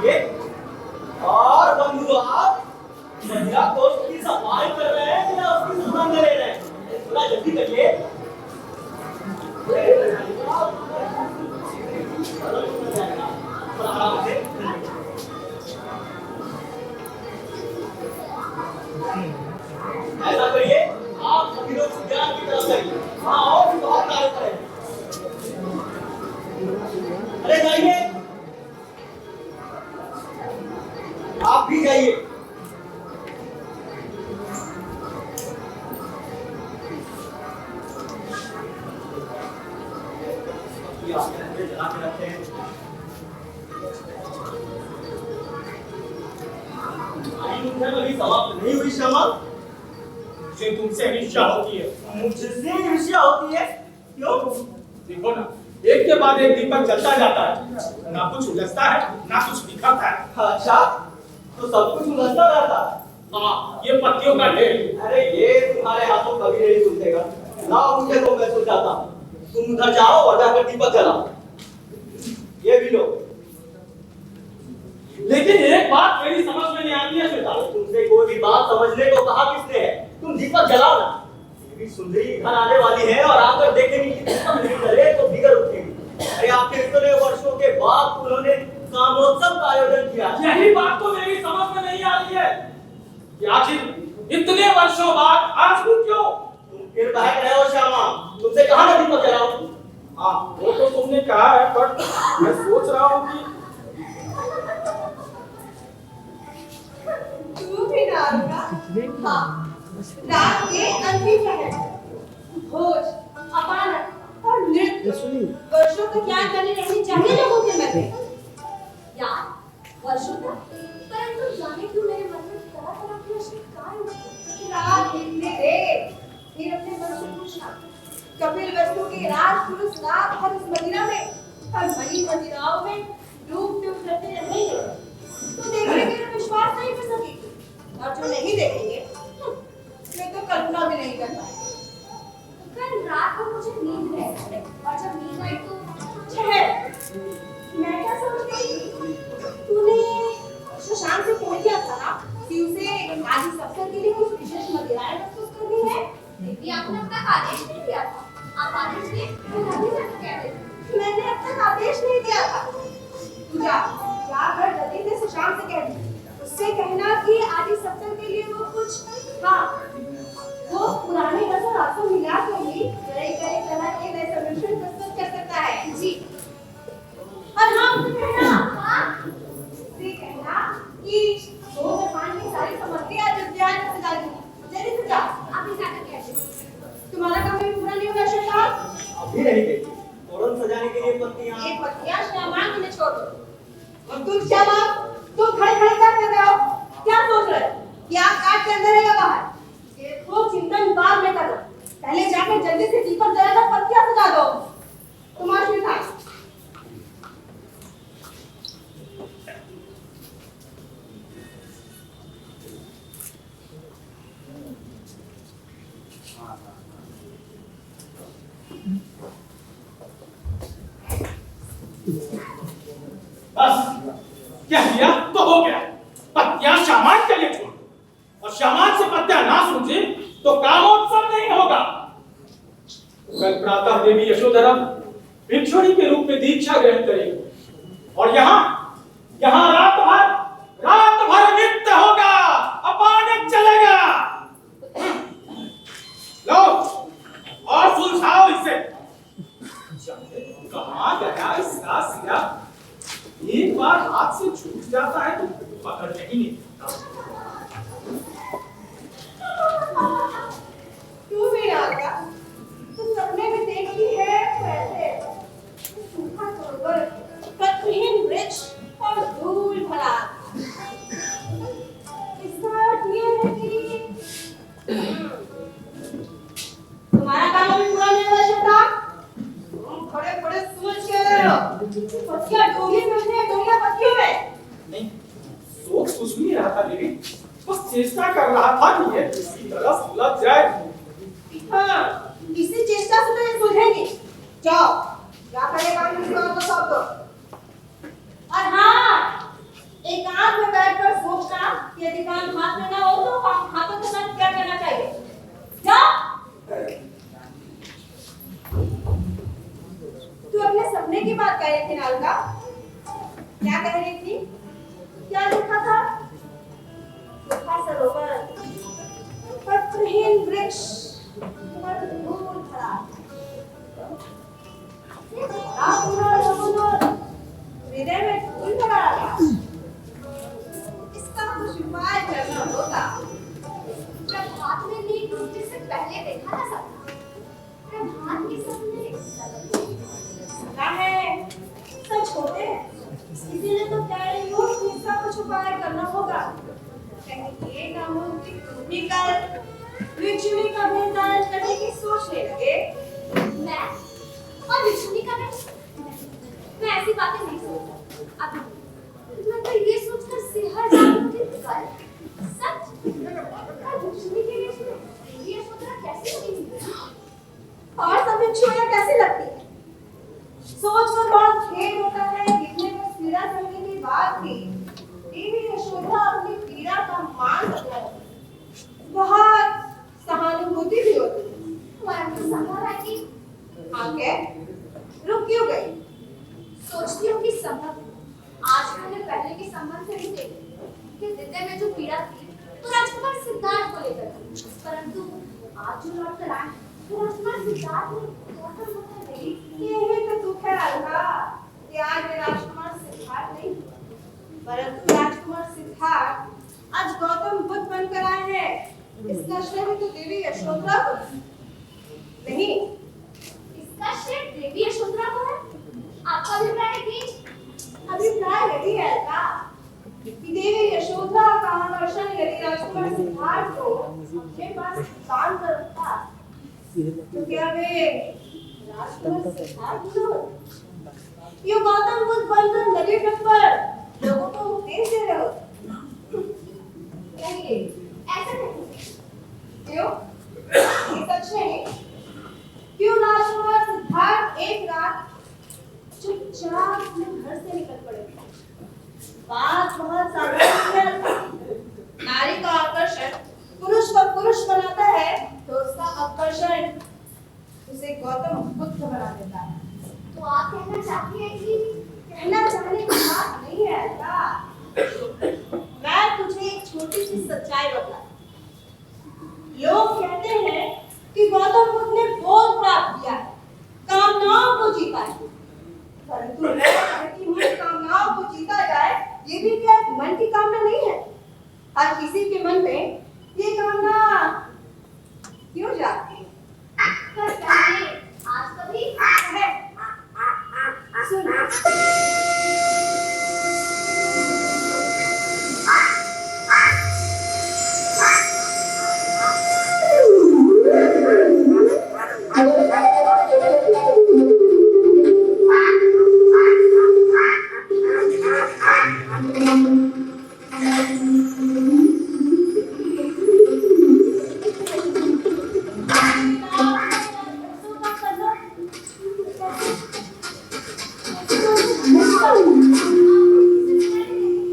करिए। और बंधु आप महिला दोस्त की सफाई कर रहे हैं या उसकी सुगंध ले रहे हैं? थोड़ा जल्दी करिए। आराम से ऐसा करिए, आप सभी लोग उद्यान की तरफ जाइए। हाँ, और भी बहुत कार्य करें। अरे जाइए, आप भी जाइए। जला के रखते हैं। अभी समाप्त नहीं हुई श्यामा? मुझे तुमसे ईर्ष्या होती है। मुझसे ईर्ष्या होती है? क्यों? देखो ना, एक के बाद एक दीपक जलता जाता है, ना कुछ उलझता है ना कुछ बिखरता है। अच्छा, तो सब कुछ उलझता रहता है? हाँ, ये पत्तियों का ढेर। अरे ये तुम्हारे हाथों कभी नहीं सुलझेगा। ना मुझे तो मैं सुलझाता। तुम उधर जाओ और जाकर दीपक जलाओ। ये भी लो। लेकिन एक बात मेरी समझ में नहीं आती है श्वेता। तुमसे कोई भी बात समझने को कहा किसने है? तुम दीपक जलाओ ना। ये भी सुंदरी घर आने वाली है और आकर देखेंगी कि दीपक नहीं जले तो बिगड़ उठेगी। अरे आखिर इतने वर्षों के बाद उन्होंने कामोत्सव का आयोजन किया। यही बात तो मेरी समझ में नहीं आ रही है कि आखिर इतने वर्षों बाद आज भी क्यों? तुम फिर बहक रहे हो श्यामा। तुमसे कहा ना दीपक जलाओ। हाँ, वो तो तुमने कहा है, पर मैं सोच रहा हूँ कि तू भी डालूंगा। हाँ, रात के अंतिम पहर, भोज, अपानक और नृत्य वर्षों तक याद करने रहने चाहिए लोगों के मन में। यार, वर्षों तक? परंतु जाने क्यों मेरे मन में तरह-तरह की आशंकाएं उठती हैं। रात बीतने दे, फिर अपने मन से पूछना, कपिल वस्तु के राजपुरुष रात भर उस मदिरा में और मनी मदिराओं में डूब डूब करते रहेंगे। तो देखेंगे तो विश्वास नहीं कर सकेंगे, और जो नहीं देखेंगे वे तो कल्पना भी नहीं कर पाएंगे। कल रात को मुझे नींद है और जब नींद आई तो ठहर, मैं क्या समझ गई? तूने शशांक से कह दिया था ना कि उसे आज इस अवसर के लिए कुछ विशेष मदिराएं प्रस्तुत करनी है। दीदी आपने अब तक आदेश नहीं दिया था। आप आदेश दें तो अभी तक कहते थे। मैंने अब तक आदेश नहीं दिया था। तू जाकर जल्दी से शशांक से कह दी, उससे कहना कि आज इस अवसर के लिए वो कुछ, हाँ, वो पुराने रसम रातों मिला कर ही कई तरह के नए समीक्षण प्रस्तुत कर सकता है। जी। और हाँ, उसे कहना कि वो मेहमान की सारी सामग्री आज उद्यान में सजा दूंगी। जल्दी से जाओ। आप ही जाकर कह दें। तुम्हारा काम भी पूरा नहीं हुआ शशांक? अभी नहीं गई। तोरण सजाने के लिए पत्तियां। ये पत्तियां श्यामा के लिए छोड़ दो। और तुम श्यामा, तुम खड़े खड़े क्या कर रहे हो? क्या सोच रहे हो? क्या काट के अंदर है या बाहर? देखो, चिंतन बाद में करो। पहले जाकर जल्दी से दीपक जलाकर पत्तियां सजा दो। तुम्हारा श्वेता। बस कह दिया तो हो गया। पत्तियां सामान के लिए छोड़, और सामान से पत्तियां ना सूझे तो कामोत्सव नहीं होगा। कल प्रातः देवी यशोधरा भिक्षुणी के रूप में दीक्षा ग्रहण करेगी और यहाँ रात भर नृत्य होगा, अपानक चलेगा। लो और सुलझाओ इसे। कहाँ गया इसका सिरा? एक बार हाथ से छूट जाता है तो पकड़ने ही नहीं आता। तू भी आगा, तू सपने में देखी है कैसे सूखा सरोवर, पथरीन वृक्ष और धूल भरा। इसका अर्थ ये है कि तुम्हारा काम अभी पूरा नहीं हुआ श्वेता। तुम खड़े सोच के रहे हो। पत्तियां डोंगी में है, डोंगियां पत्तियों में। नहीं, सोच कुछ भी नहीं रहा था देवी, बस चेष्टा कर रहा था कि ये किसी तरह सुलझ जाए। हाँ, इसी चेष्टा से तो ये सुलझेंगे। जाओ, जाकर ये काम किसी और को सौंप दो। और हाँ, यदि काम हाथ में ना हो तो हाथों के साथ क्या करना चाहिए? जा। तू अपने सपने की बात कह रही थी नालका? क्या कह रही थी? क्या लिखा था? सूखा सरोवर, पत्रहीन वृक्ष, धूल भरा, हृदय में धूल भरा था। इसका कुछ उपाय करना होगा। प्रभात में नींद टूटने से पहले देखा ना सपना। प्रभात के सपने सुना है सच होते हैं, इसीलिए तो कह रही हूँ कि इसका कुछ उपाय करना होगा। कहीं ये ना हो कि तुम भी कल विचुली का भेद धारण करने की सोचने लगे। मैं और विष्णु का मैं ऐसी बातें नहीं सोचता। अब मैं तो ये सोचकर सिहर जाऊंगी कि कल सच विष्णु के लिए ये सोचना कैसे लगेगी? और सब छुआ कैसे लगती है? सोच कर बहुत खेद होता है। दिखने में पीड़ा सहने की बात थी, देवी यशोदा अपनी पीड़ा का मान सकता है। बहुत सहानुभूति भी होती है। मैं तो संभव है कि आंखें रुक क्यों गई? सोचती हूँ कि संभव आज मैंने पहले के संबंध से नहीं देखी कि हृदय में जो पीड़ा थी तो राजकुमार सिद्धार्थ को लेकर थी, परंतु आज जो लौट कर आए तो राजकुमार सिद्धार्थ ने गौतम बुद्ध नहीं। यही तो दुख है अलका कि आज वे राजकुमार सिद्धार्थ नहीं, परंतु राजकुमार सिद्धार्थ आज गौतम बुद्ध बनकर आए हैं। इसका श्रेय तो देवी यशोदा को नहीं। इसका श्रेय देवी यशोदा को है। आपका अभिप्राय है कि अभिप्राय यही है अलका कि देवी यशोदा का आकर्षण यदि राजकुमार सिद्धार्थ को अपने पास बांध कर रखता तो क्या वे राजकुमार सिद्धार्थ न होते? ये गौतम बुद्ध बनकर नदी तट पर लोगों को उपदेश दे रहे होते। नहीं, ऐसा नहीं। क्यों? ये सच नहीं। क्यों राजकुमार सिद्धार्थ एक रात चुपचाप अपने घर से निकल पड़े? बात बहुत साधारण है। नारी का आकर्षण पुरुष को पुरुष बनाता है तो उसका आकर्षण उसे गौतम बुद्ध बना देता है। तो आप कहना चाहती हैं कि कहना चाहने की बात नहीं है अलका। मैं तुझे एक छोटी सी सच्चाई बता। लोग कहते हैं कि गौतम बुद्ध ने बोध प्राप्त किया है, कामनाओं को जीता है, परंतु मैं कहती हूँ कामनाओं को जीता जाए ये भी क्या एक मन की कामना नहीं है? हर किसी के मन में ये कामना क्यों जाती है? पर पहले आज कभी है सुन।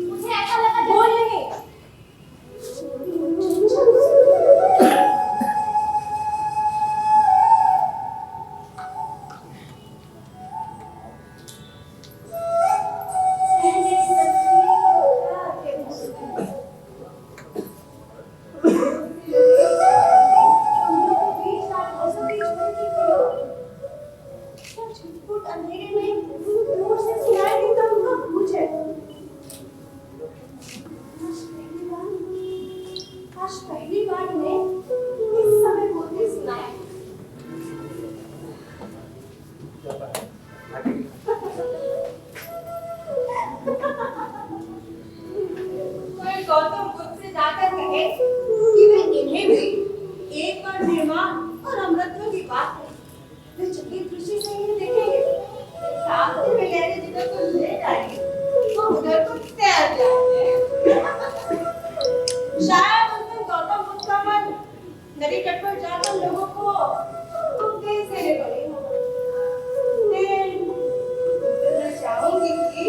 मुझे ऐसा लगा बोल नहीं। पहली बार ने इस समय बोलते सुनाया। कोई गौतम बुद्ध से जाकर कहे कि वे इन्हें भी एक बार निर्माण और अमृतत्व की बात है, वे चकित दृष्टि से इन्हें देखेंगे। साथ में लहरे जिधर को ले जाएंगे वो उधर को तैर जाएंगे। शायद उस दिन गौतम बुद्ध का मन नदी तट पर जाकर लोगों को उपदेश देने को नहीं होगा। मैं चाहूंगी कि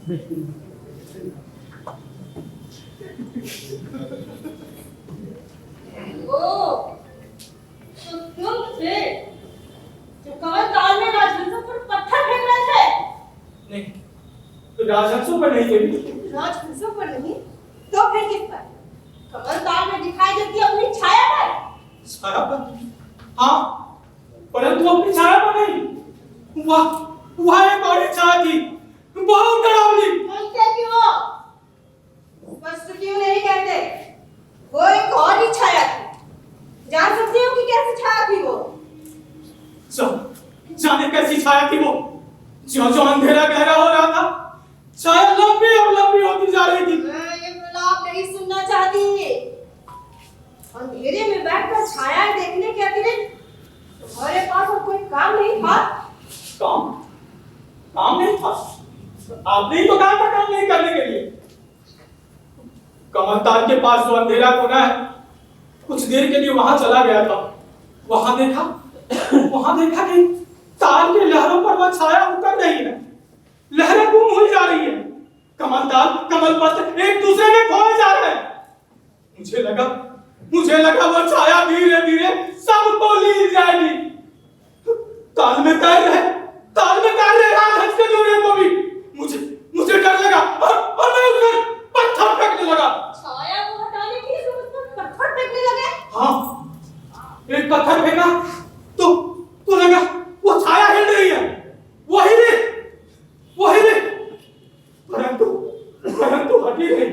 तो तुम थे जो कमल ताल में राजहंसों पर पत्थर फेंक रहे थे? नहीं, तो राजहंसों पर नहीं देवी। राजहंसों पर नहीं तो फिर किस पर? कमल ताल में दिखाई देती अपनी छाया पर। छाया पर? हाँ, परंतु अपनी छाया पर नहीं। वह एक और छाया थी, बहुत डरावनी। कहते क्यों? स्पष्ट क्यों नहीं कहते? वो एक और ही छाया थी। जान सकती हो कि कैसी छाया थी वो? जाने कैसी छाया थी वो? जो जो अंधेरा गहरा हो रहा था, छाया लंबी और लंबी होती जा रही थी। मैं ये प्रलाप नहीं सुनना चाहती। अंधेरे में बैठकर छाया देखने के अतिरिक्त तुम्हारे पास और कोई काम नहीं था? काम नहीं था? आपने ही तो कहा था काम नहीं करने के लिए। कमलताल के पास जो अंधेरा कोना है, कुछ देर के लिए वहां चला गया था। वहां देखा कि ताल के लहरों पर वह छाया उतर रही है, लहरें गुम हुई जा रही है। कमलताल कमल पत्र एक दूसरे में खोए जा रहे हैं। मुझे लगा वह छाया धीरे धीरे सबको ली जाएगी। ताल में तैर रहे राजहंस के जोड़े को भी मुझे डर लगा और मैं उस पर पत्थर फेंकने लगा। छाया को हटाने के लिए उस पर पत्थर फेंकने लगे? हाँ, एक पत्थर फेंका तो लगा वो छाया हिल रही है। वही रे परंतु हटी नहीं।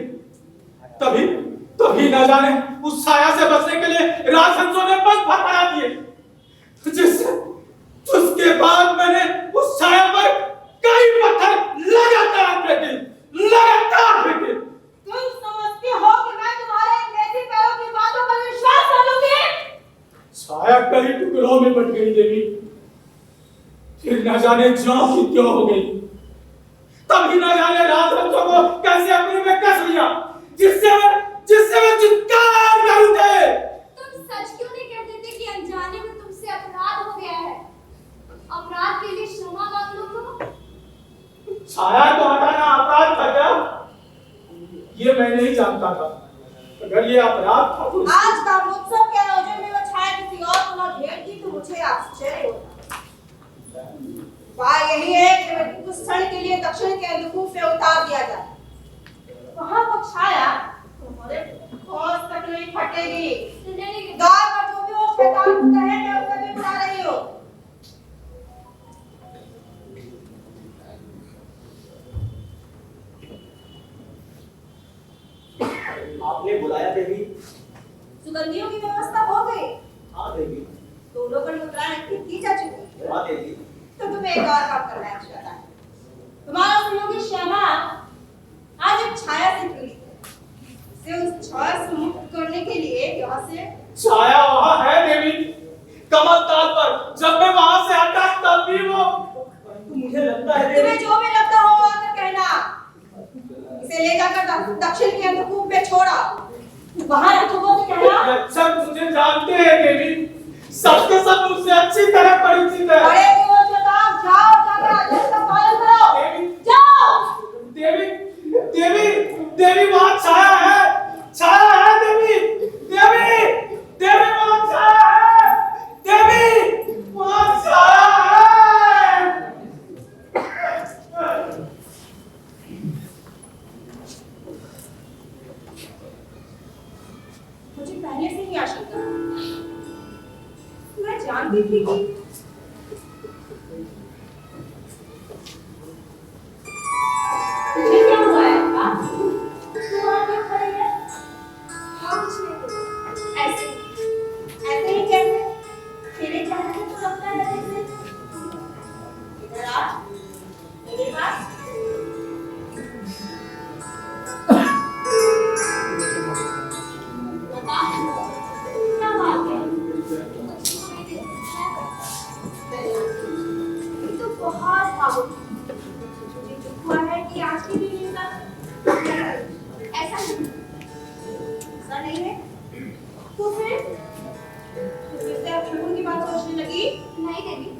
तभी न जाने उस छाया से बचने के लिए राजहंसों ने पंख फड़फड़ा दिए, जिसके बाद मैंने उस छाया पर कई पत्थर लगातार फेंके। तुम समझते हो कि मैं तुम्हारे इन वैसे पैरों की बातों पर विश्वास कर लूंगी? छाया कई टुकड़ों में बट गई देवी, फिर न जाने ज्यों की त्यों हो गई। तभी न जाने राजहंसों को कैसे अपने में कस लिया, जिससे वे चित्कार कर उठे। तुम सच क्यों नहीं कह देते कि अनजाने में तुमसे अपराध हो गया है? अपराध के लिए क्षमा मांग लो तो। छाया को हटाना अपराध था क्या? ये मैं नहीं जानता था। अगर ये अपराध था तो आज का उत्सव के आयोजन में वो छाया किसी और को न भेंट की तो मुझे आश्चर्य होता। उपाय यही है कि कुछ क्षण के लिए दक्षिण के अंधकूप में उतार दिया जाए। वहां वो छाया तुम्हारे होश तक नहीं फटेगी। द्वार पर जो भी वो शैतान होता है मैं उसे भी बुला रही हूँ। आपने बुलाया देवी? सुगंधियों की व्यवस्था हो गई? हाँ देवी। दोनों पर मुद्रा नक्की की जा चुकी है। हाँ देवी। तो तुम्हें एक और काम करना है श्यामा। तुम्हारा सहयोगी श्यामा आज एक छाया से पीड़ित है। उसे उस छाया से मुक्त करने के लिए यहाँ से छाया वहां है देवी, कमलताल पर। जब मैं वहां से हटा तब भी वो। परंतु मुझे लगता है तुम्हें जो भी लगता हो आकर कहना। इसे ले जाकर दक्षिण के अंधकूप में छोड़ा। वहां रखोगे तो कहना। अच्छा, मुझे जानते हैं देवी, सबके सब मुझसे अच्छी तरह परिचित है। बड़े को बताओ, जाओ जाकर आदेश का पालन करो। देवी, जाओ। देवी वहां छाया है देवी वहां छाया है। देवी वहां छाया है। मुझे पहले से ही आशंका मैं जानती थी कि तुझे क्या हुआ है? तू वहां क्यों खड़ी है? हाँ, कुछ नहीं, ऐसे ऐसे ही कैसे? तेरे चेहरे से तो लगता है जैसे इधर आ मेरे पास। बता क्या बात है? ये तो बहुत भावुक है। मुझे दुख हुआ है कि आज की भी निंदा ऐसा नहीं, ऐसा नहीं है तो फिर इससे आप झूठ की बात सोचने लगी? नहीं देवी,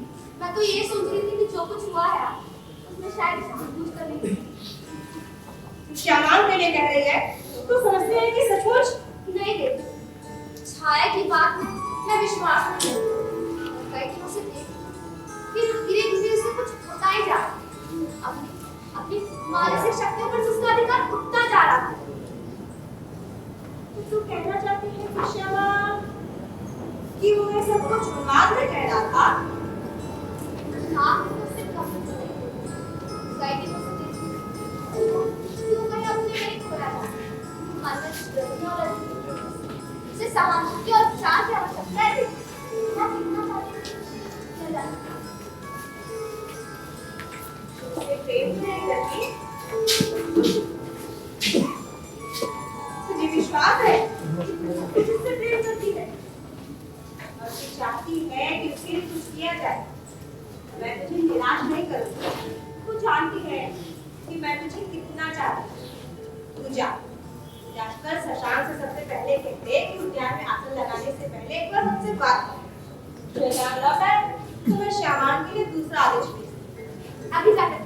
मैं तो ये सोच रही थी कि जो कुछ हुआ है उसमें शायद जानबूझकर नहीं। श्यामान के लिए कह रही है तो समझते हैं कि सचमुच नहीं देवी, छाया की बात में मैं विश्वास नहीं करती। कई दिनों से देख कि धीरे धीरे उसे कुछ होता ही जा रहा है। अपनी मानसिक शक्तियों पर उसका अधिकार उठता जा रहा है। तो तू कहना चाहती है कि श्यामा कि वो ये सब कुछ उन्माद में कह रहा था? हाँ, तो उससे कम नहीं। कई दिनों से देख क्यों कहीं अपने में खोया था। मन में दुश्मनी और उसे सहानुभूति और उपचार की आवश्यकता है। मैं कितना चाहती हूँ मैं जानती हूँ। उसे प्रेम नहीं करती? तुझे विश्वास है कि तुझसे प्रेम करती है और तू चाहती है कि उसके लिए कुछ किया जाए? मैं तुझे निराश नहीं करूंगी। तू जानती है कि मैं तुझे कितना चाहती हूँ। तू जाकर शशांक से सबसे पहले कहते कि उद्यान में आसन लगाने से पहले एक बार मुझसे बात कर। लौटा तो मैं श्यामान के लिए दूसरा आदेश भेजूंगी। अभी जाकर